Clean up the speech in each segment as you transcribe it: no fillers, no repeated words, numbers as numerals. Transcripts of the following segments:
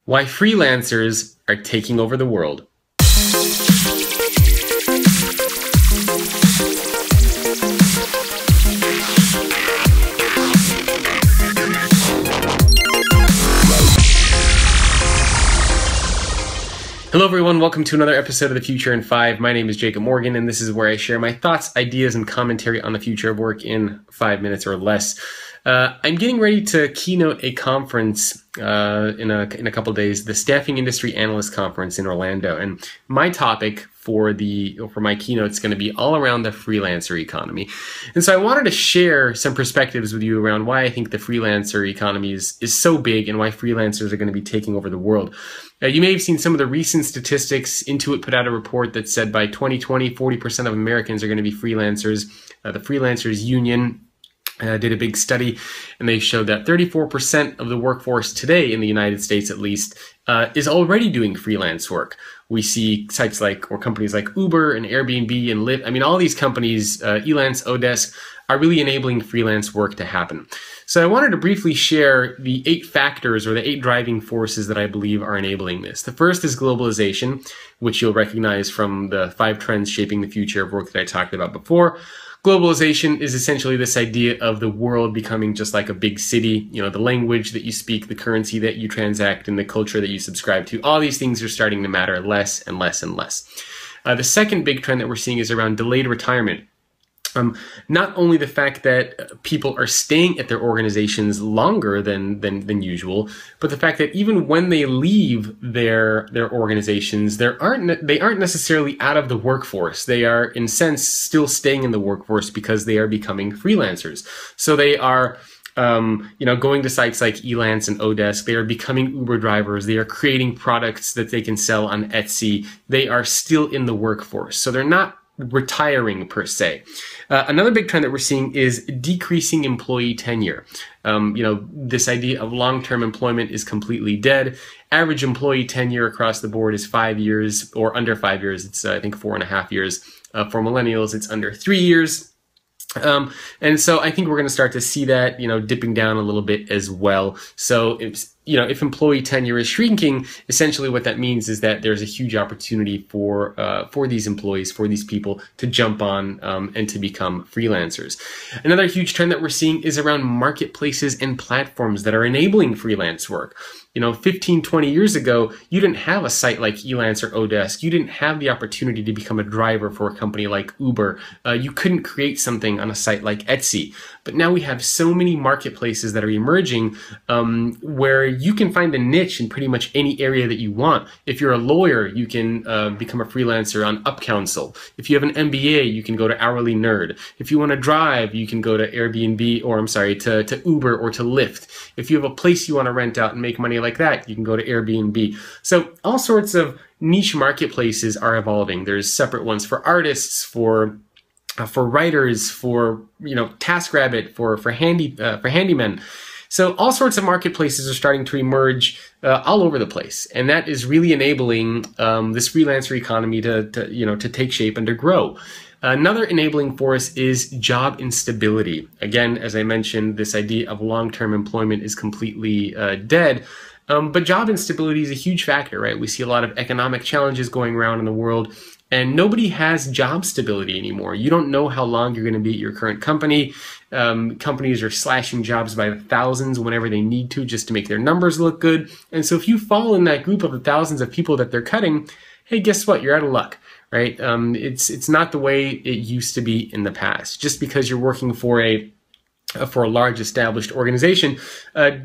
Why freelancers are taking over the world. Hello everyone, welcome to another episode of The Future in 5. My name is Jacob Morgan, and this is where I share my thoughts, ideas, and commentary on the future of work in 5 minutes or less. I'm getting ready to keynote a conference in a couple of days, the Staffing Industry Analyst Conference in Orlando, and my topic for my keynote is going to be all around the freelancer economy. And so I wanted to share some perspectives with you around why I think the freelancer economy is so big and why freelancers are going to be taking over the world. You may have seen some of the recent statistics. Intuit put out a report that said by 2020, 40% of Americans are going to be freelancers. The Freelancers Union did a big study, and they showed that 34% of the workforce today in the United States, at least, is already doing freelance work. We see sites like, or companies like Uber and Airbnb and Lyft. I mean, all these companies, Elance-oDesk, are really enabling freelance work to happen. So I wanted to briefly share the 8 factors or the 8 driving forces that I believe are enabling this. The first is globalization, which you'll recognize from the 5 trends shaping the future of work that I talked about before. Globalization is essentially this idea of the world becoming just like a big city. You know, the language that you speak, the currency that you transact, and the culture that you subscribe to. All these things are starting to matter less and less and less. The second big trend that we're seeing is around delayed retirement. Not only the fact that people are staying at their organizations longer than usual, but the fact that even when they leave their organizations, they aren't necessarily out of the workforce. They are, in a sense, still staying in the workforce because they are becoming freelancers. So they are going to sites like Elance and oDesk. They are becoming Uber drivers. They are creating products that they can sell on Etsy. They are still in the workforce. So they're not retiring per se. Another big trend that we're seeing is decreasing employee tenure. This idea of long-term employment is completely dead. Average employee tenure across the board is 5 years or under 5 years. It's, I think, 4.5 years. For millennials, it's under 3 years. And so I think we're going to start to see that, dipping down a little bit as well. So if employee tenure is shrinking, essentially what that means is that there's a huge opportunity for these employees, for these people to jump on and to become freelancers. Another huge trend that we're seeing is around marketplaces and platforms that are enabling freelance work. 15, 20 years ago, you didn't have a site like Elance or oDesk. You didn't have the opportunity to become a driver for a company like Uber. You couldn't create something on a site like Etsy. But now we have so many marketplaces that are emerging where you can find a niche in pretty much any area that you want. If you're a lawyer, you can become a freelancer on UpCounsel. If you have an MBA, you can go to Hourly Nerd. If you want to drive, you can go to Airbnb, or to Uber or to Lyft. If you have a place you want to rent out and make money like that, you can go to Airbnb. So all sorts of niche marketplaces are evolving. There's separate ones for artists, for writers, for TaskRabbit, for handymen. So all sorts of marketplaces are starting to emerge all over the place, and that is really enabling this freelancer economy to take shape and to grow. Another enabling force is job instability. Again, as I mentioned, this idea of long-term employment is completely dead. But job instability is a huge factor, right? We see a lot of economic challenges going around in the world, and nobody has job stability anymore. You don't know how long you're going to be at your current company. Companies are slashing jobs by the thousands whenever they need to just to make their numbers look good. And so if you fall in that group of the thousands of people that they're cutting, hey, guess what? You're out of luck, right? It's not the way it used to be in the past. Just because you're working for a large established organization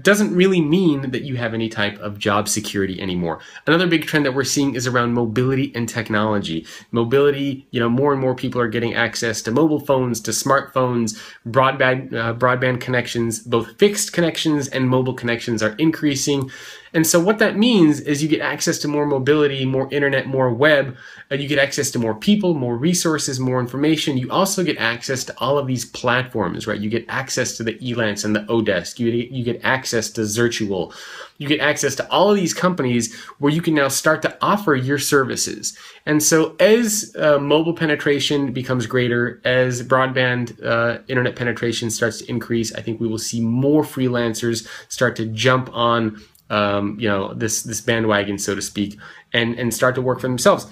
doesn't really mean that you have any type of job security anymore. Another big trend that we're seeing is around mobility and technology. Mobility, more and more people are getting access to mobile phones, to smartphones, broadband connections, both fixed connections and mobile connections are increasing. And so what that means is you get access to more mobility, more internet, more web. You get access to more people, more resources, more information. You also get access to all of these platforms, right? You get access to the Elance and the oDesk. You get access to Zirtual. You get access to all of these companies where you can now start to offer your services. And so as mobile penetration becomes greater, as broadband internet penetration starts to increase, I think we will see more freelancers start to jump on this bandwagon, so to speak, and start to work for themselves.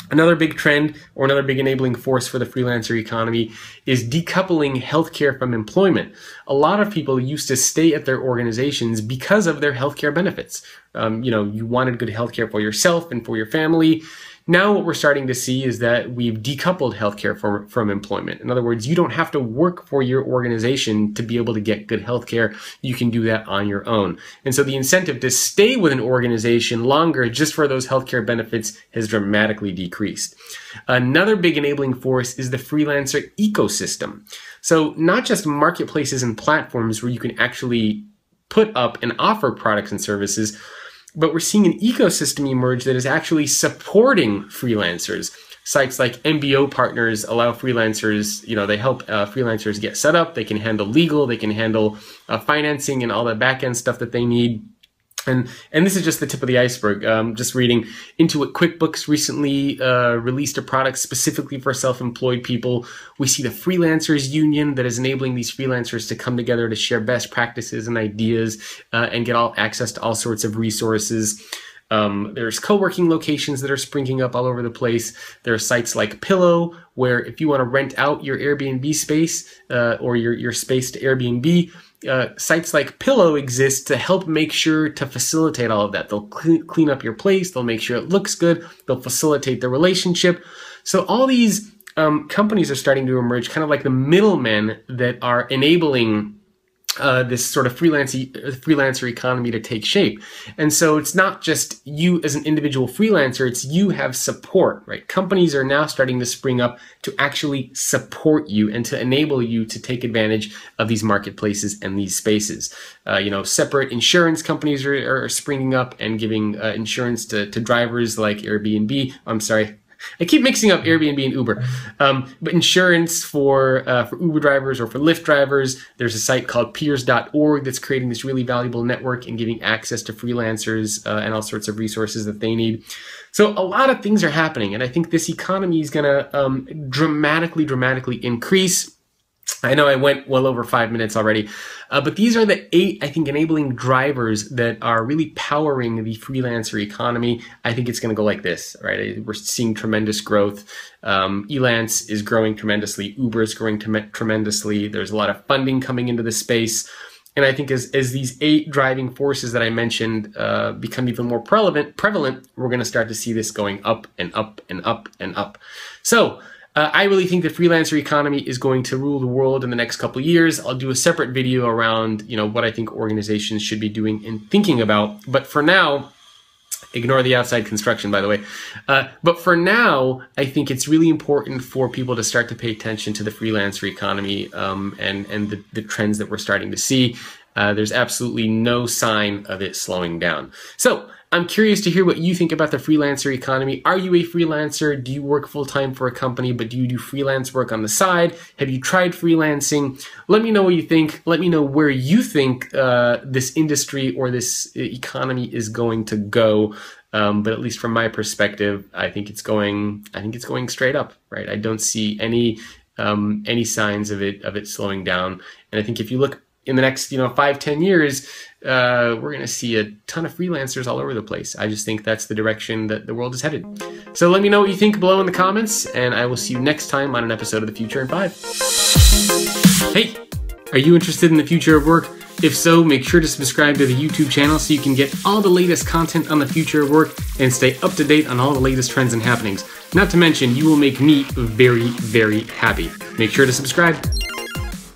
Another big trend or another big enabling force for the freelancer economy is decoupling healthcare from employment. A lot of people used to stay at their organizations because of their healthcare benefits. You wanted good healthcare for yourself and for your family. Now what we're starting to see is that we've decoupled healthcare from employment. In other words, you don't have to work for your organization to be able to get good healthcare. You can do that on your own. And so the incentive to stay with an organization longer just for those healthcare benefits has dramatically decreased. Another big enabling force is the freelancer ecosystem. So not just marketplaces and platforms where you can actually put up and offer products and services, but we're seeing an ecosystem emerge that is actually supporting freelancers. Sites like MBO partners allow freelancers, they help freelancers get set up. They can handle legal, they can handle financing and all that back-end stuff that they need. And this is just the tip of the iceberg. Just reading, Intuit QuickBooks recently released a product specifically for self-employed people. We see the Freelancers Union that is enabling these freelancers to come together to share best practices and ideas and get access to all sorts of resources. There's co-working locations that are springing up all over the place. There are sites like Pillow, where if you want to rent out your Airbnb space or your space to Airbnb, sites like Pillow exist to help make sure to facilitate all of that. They'll clean up your place. They'll make sure it looks good. They'll facilitate the relationship. So all these companies are starting to emerge, kind of like the middlemen that are enabling this sort of freelancer economy to take shape. And so it's not just you as an individual freelancer, it's you have support, right? Companies are now starting to spring up to actually support you and to enable you to take advantage of these marketplaces and these spaces. Separate insurance companies are springing up and giving insurance to drivers like Airbnb. I keep mixing up Airbnb and Uber, but insurance for Uber drivers or for Lyft drivers. There's a site called Peersorg that's creating this really valuable network and giving access to freelancers and all sorts of resources that they need. So a lot of things are happening, and I think this economy is going to dramatically increase. I know I went well over 5 minutes already, but these are the 8, I think, enabling drivers that are really powering the freelancer economy. I think it's going to go like this, right? We're seeing tremendous growth. Elance is growing tremendously. Uber is growing tremendously. There's a lot of funding coming into the space. And I think as these 8 driving forces that I mentioned become even more prevalent, we're going to start to see this going up and up and up and up. So I really think the freelancer economy is going to rule the world in the next couple of years. I'll do a separate video around, what I think organizations should be doing and thinking about. But for now, ignore the outside construction, by the way. But for now, I think it's really important for people to start to pay attention to the freelancer economy and the trends that we're starting to see. There's absolutely no sign of it slowing down. So I'm curious to hear what you think about the freelancer economy. Are you a freelancer? Do you work full-time for a company, but do you do freelance work on the side? Have you tried freelancing? Let me know what you think. Let me know where you think this industry or this economy is going to go. But at least from my perspective, I think it's going straight up, right? I don't see any signs of it slowing down. And I think if you look in the next 5-10 years, we're going to see a ton of freelancers all over the place. I just think that's the direction that the world is headed. So let me know what you think below in the comments, and I will see you next time on an episode of The Future in 5. Hey, are you interested in the future of work? If so, make sure to subscribe to the YouTube channel so you can get all the latest content on the future of work and stay up to date on all the latest trends and happenings. Not to mention, you will make me very, very happy. Make sure to subscribe.